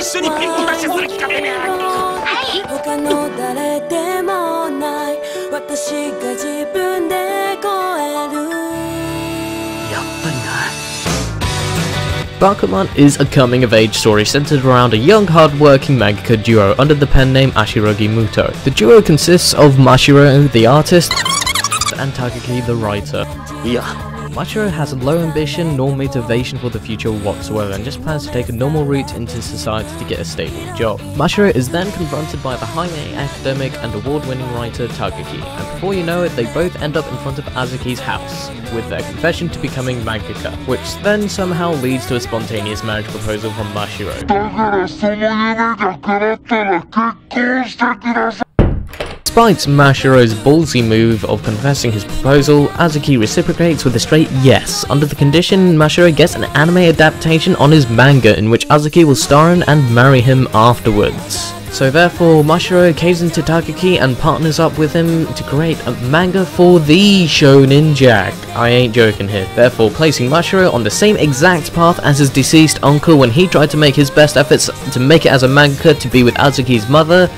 一緒にピンポン出しする気かてめえ。他の誰でもない私が自分で超える。やっぱりな。Bakuman is a coming-of-age story centered around a young, hard-working mangaka duo under the pen name Ashirogi Muto. The duo consists of Mashiro, the artist, and Takaki, the writer. Mashiro has low ambition nor motivation for the future whatsoever and just plans to take a normal route into society to get a stable job. Mashiro is then confronted by the highly academic and award-winning writer Takaki, and before you know it, they both end up in front of Azuki's house, with their confession to becoming mangaka, which then somehow leads to a spontaneous marriage proposal from Mashiro. Despite Mashiro's ballsy move of confessing his proposal, Azuki reciprocates with a straight yes, under the condition Mashiro gets an anime adaptation on his manga in which Azuki will star in and marry him afterwards. So therefore, Mashiro caves into Takaki and partners up with him to create a manga for the Shonen Jack. I ain't joking here. Therefore, placing Mashiro on the same exact path as his deceased uncle when he tried to make his best efforts to make it as a mangaka to be with Azuki's mother,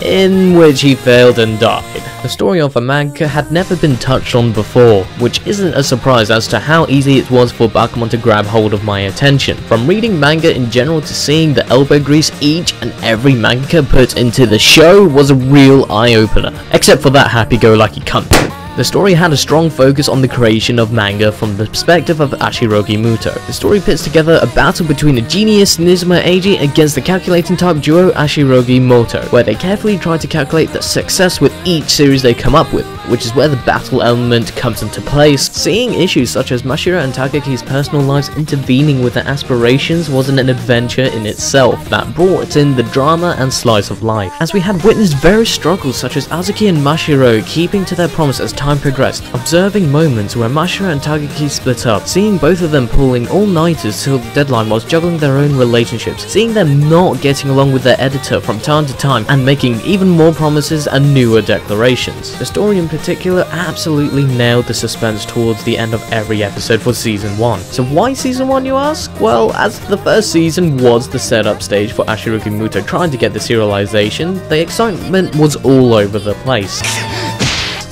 in which he failed and died. The story of a manga had never been touched on before, which isn't a surprise as to how easy it was for Bakuman to grab hold of my attention. From reading manga in general to seeing the elbow grease each and every mangaka put into the show was a real eye-opener, except for that happy-go-lucky cunt. The story had a strong focus on the creation of manga from the perspective of Ashirogi Muto. The story pits together a battle between a genius Nizuma Eiji against the calculating type duo Ashirogi Muto, where they carefully try to calculate the success with each series they come up with, which is where the battle element comes into place. Seeing issues such as Mashiro and Takaki's personal lives intervening with their aspirations wasn't an adventure in itself that brought in the drama and slice of life, as we had witnessed various struggles such as Azuki and Mashiro keeping to their promise as time progressed, observing moments where Mashiro and Takaki split up, seeing both of them pulling all-nighters till the deadline whilst juggling their own relationships, seeing them not getting along with their editor from time to time and making even more promises and newer declarations. The story in particular absolutely nailed the suspense towards the end of every episode for season 1. So why season 1, you ask? Well, as the first season was the setup stage for Ashirogi Muto trying to get the serialization, the excitement was all over the place.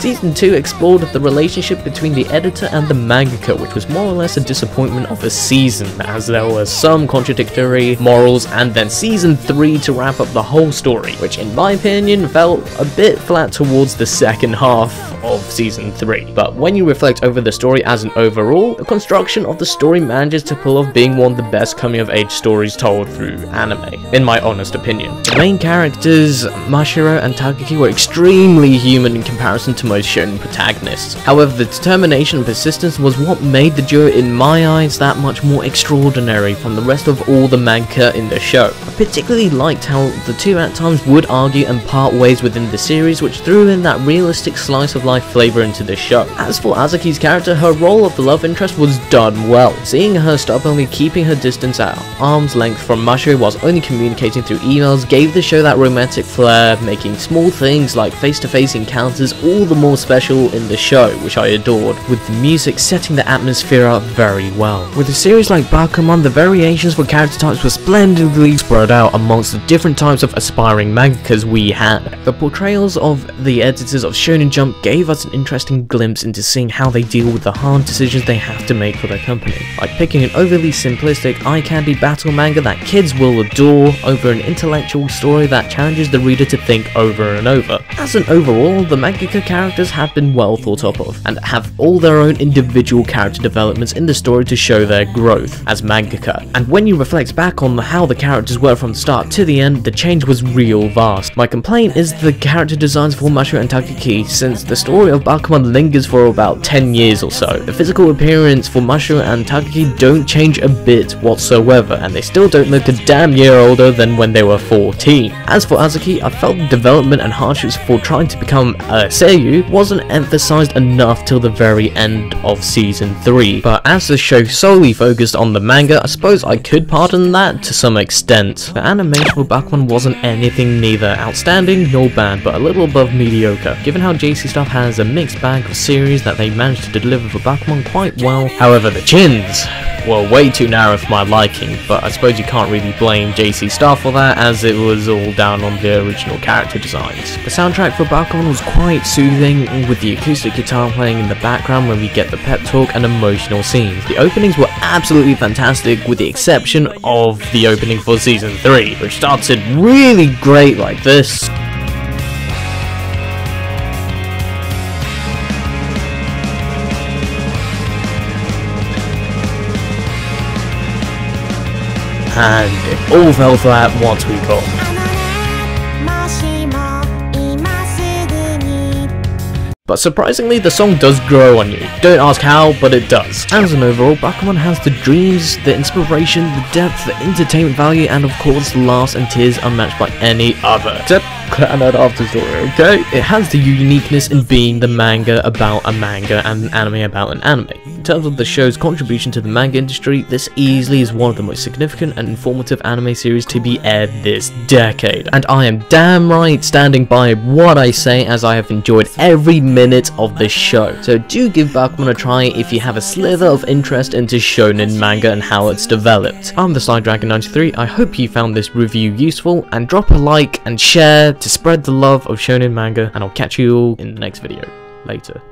Season 2 explored the relationship between the editor and the mangaka, which was more or less a disappointment of a season, as there were some contradictory morals, and then Season 3 to wrap up the whole story, which in my opinion felt a bit flat towards the second half of Season 3. But when you reflect over the story as an overall, the construction of the story manages to pull off being one of the best coming-of-age stories told through anime, in my honest opinion. The main characters, Mashiro and Takaki, were extremely human in comparison to most shonen protagonists. However, the determination and persistence was what made the duo in my eyes that much more extraordinary from the rest of all the manga in the show. I particularly liked how the two at times would argue and part ways within the series, which threw in that realistic slice of life flavor into the show. As for Azuki's character, her role of the love interest was done well. Seeing her stubbornly keeping her distance at arm's length from Mashiro whilst only communicating through emails gave the show that romantic flair, making small things like face-to-face encounters all the more special in the show, which I adored, with the music setting the atmosphere up very well. With a series like Bakuman, the variations for character types were splendidly spread out amongst the different types of aspiring mangakas we had. The portrayals of the editors of Shonen Jump gave us an interesting glimpse into seeing how they deal with the hard decisions they have to make for their company, like picking an overly simplistic eye-candy battle manga that kids will adore over an intellectual story that challenges the reader to think over and over. As an overall, the mangaka characters have been well thought of and have all their own individual character developments in the story to show their growth as mangaka. And when you reflect back on how the characters were from the start to the end, the change was real vast. My complaint is the character designs for Mashiro and Takaki, since the story of Bakuman lingers for about 10 years or so. The physical appearance for Mashiro and Takaki don't change a bit whatsoever, and they still don't look a damn year older than when they were 14. As for Azuki, I felt the development and hardships for trying to become a seiyuu wasn't emphasized enough till the very end of season 3, but as the show solely focused on the manga, I suppose I could pardon that to some extent. The animation for Bakuman wasn't anything neither outstanding nor bad, but a little above mediocre, given how JC Stuff has a mixed bag of series that they managed to deliver for Bakuman quite well. However, the chins well, way too narrow for my liking, but I suppose you can't really blame JC Star for that, as it was all down on the original character designs. The soundtrack for Bakuman was quite soothing, with the acoustic guitar playing in the background when we get the pep talk and emotional scenes. The openings were absolutely fantastic, with the exception of the opening for Season 3, which started really great like this. And it all fell flat once we got. But surprisingly, the song does grow on you. Don't ask how, but it does. As an overall, Bakuman has the dreams, the inspiration, the depth, the entertainment value, and of course the laughs and tears unmatched by any other. Except Clannad After Story, okay? It has the uniqueness in being the manga about a manga and an anime about an anime. In terms of the show's contribution to the manga industry, this easily is one of the most significant and informative anime series to be aired this decade. And I am damn right standing by what I say, as I have enjoyed every minute of this show. So do give Bakuman a try if you have a slither of interest into shonen manga and how it's developed. I'm the Sly Dragon 93. I hope you found this review useful, and drop a like and share to spread the love of shonen manga, and I'll catch you all in the next video. Later.